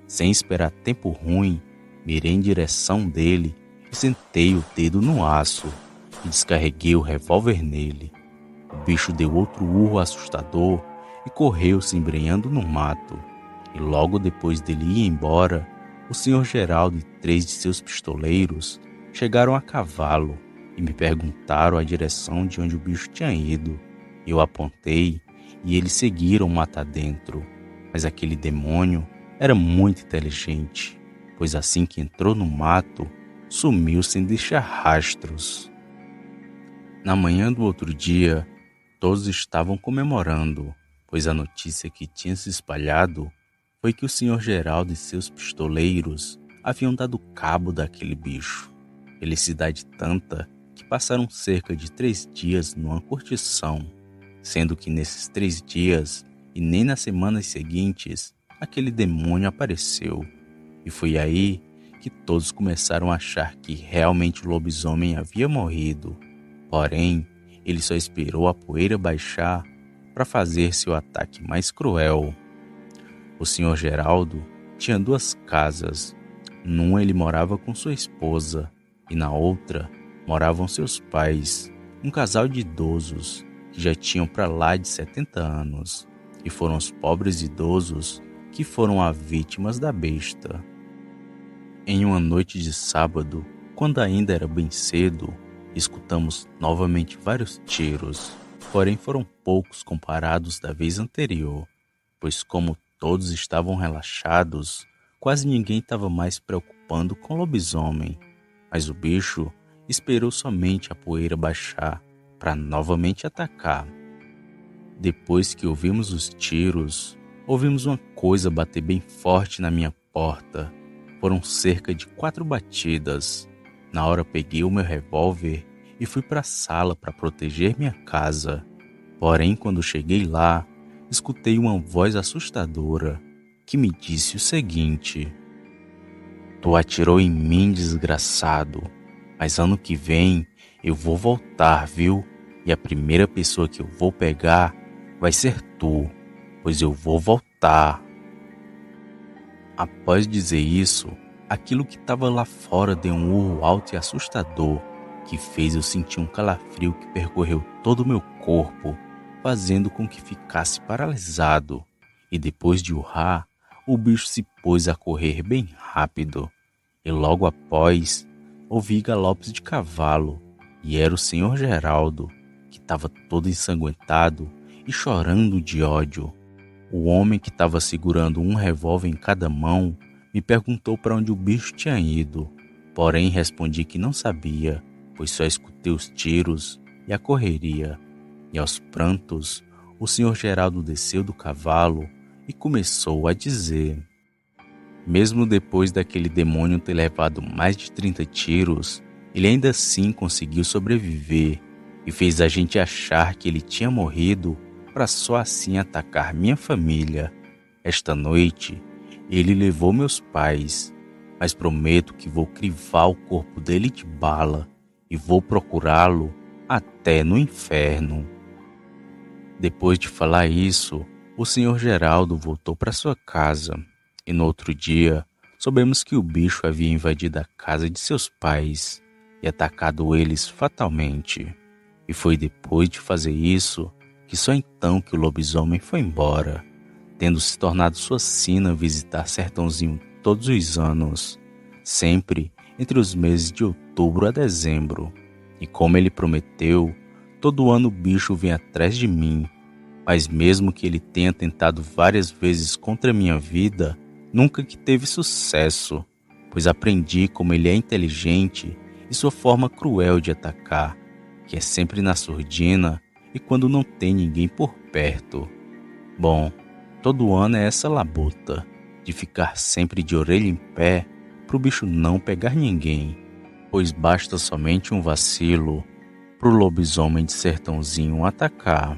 Sem esperar tempo ruim, mirei em direção dele e sentei o dedo no aço e descarreguei o revólver nele. O bicho deu outro urro assustador e correu se embrenhando no mato. E logo depois dele ir embora, o Sr. Geraldo e 3 de seus pistoleiros chegaram a cavalo e me perguntaram a direção de onde o bicho tinha ido. Eu apontei e eles seguiram mata dentro. Mas aquele demônio era muito inteligente, pois assim que entrou no mato, sumiu sem deixar rastros. Na manhã do outro dia, todos estavam comemorando, pois a notícia que tinha se espalhado foi que o Sr. Geraldo e seus pistoleiros haviam dado cabo daquele bicho. Felicidade tanta que passaram cerca de 3 dias numa curtição, sendo que nesses 3 dias e nem nas semanas seguintes, aquele demônio apareceu. E foi aí que todos começaram a achar que realmente o lobisomem havia morrido. Porém, ele só esperou a poeira baixar para fazer seu ataque mais cruel. O Sr. Geraldo tinha 2 casas. Numa ele morava com sua esposa e na outra moravam seus pais, um casal de idosos que já tinham para lá de 70 anos, e foram os pobres idosos que foram as vítimas da besta. Em uma noite de sábado, quando ainda era bem cedo, escutamos novamente vários tiros, porém foram poucos comparados da vez anterior, pois como todos estavam relaxados, quase ninguém estava mais preocupando com o lobisomem. Mas o bicho esperou somente a poeira baixar para novamente atacar. Depois que ouvimos os tiros, ouvimos uma coisa bater bem forte na minha porta. Foram cerca de 4 batidas. Na hora peguei o meu revólver e fui para a sala para proteger minha casa. Porém, quando cheguei lá, escutei uma voz assustadora que me disse o seguinte: "Tu atirou em mim, desgraçado, mas ano que vem eu vou voltar, viu? E a primeira pessoa que eu vou pegar vai ser tu, pois eu vou voltar." Após dizer isso, aquilo que estava lá fora deu um urro alto e assustador, que fez eu sentir um calafrio que percorreu todo o meu corpo, fazendo com que ficasse paralisado. E depois de urrar, o bicho se pôs a correr bem rápido. E logo após, ouvi galopes de cavalo, e era o Sr. Geraldo, que estava todo ensanguentado e chorando de ódio. O homem, que estava segurando um revólver em cada mão, me perguntou para onde o bicho tinha ido. Porém, respondi que não sabia, pois só escutei os tiros e a correria. E aos prantos, o Sr. Geraldo desceu do cavalo e começou a dizer: "Mesmo depois daquele demônio ter levado mais de 30 tiros, Ele ainda assim conseguiu sobreviver e fez a gente achar que ele tinha morrido para só assim atacar minha família. Esta noite, ele levou meus pais, mas prometo que vou crivar o corpo dele de bala e vou procurá-lo até no inferno. Depois de falar isso, o senhor Geraldo voltou para sua casa e no outro dia soubemos que o bicho havia invadido a casa de seus pais e atacado eles fatalmente. E foi depois de fazer isso que só então que o lobisomem foi embora, tendo se tornado sua sina visitar Sertãozinho todos os anos, sempre entre os meses de outubro a dezembro. E como ele prometeu, todo ano o bicho vem atrás de mim, mas mesmo que ele tenha tentado várias vezes contra a minha vida, nunca que teve sucesso, pois aprendi como ele é inteligente e sua forma cruel de atacar, que é sempre na surdina e quando não tem ninguém por perto. Bom, todo ano é essa labuta, de ficar sempre de orelha em pé pro bicho não pegar ninguém, pois basta somente um vacilo pro lobisomem de Sertãozinho atacar.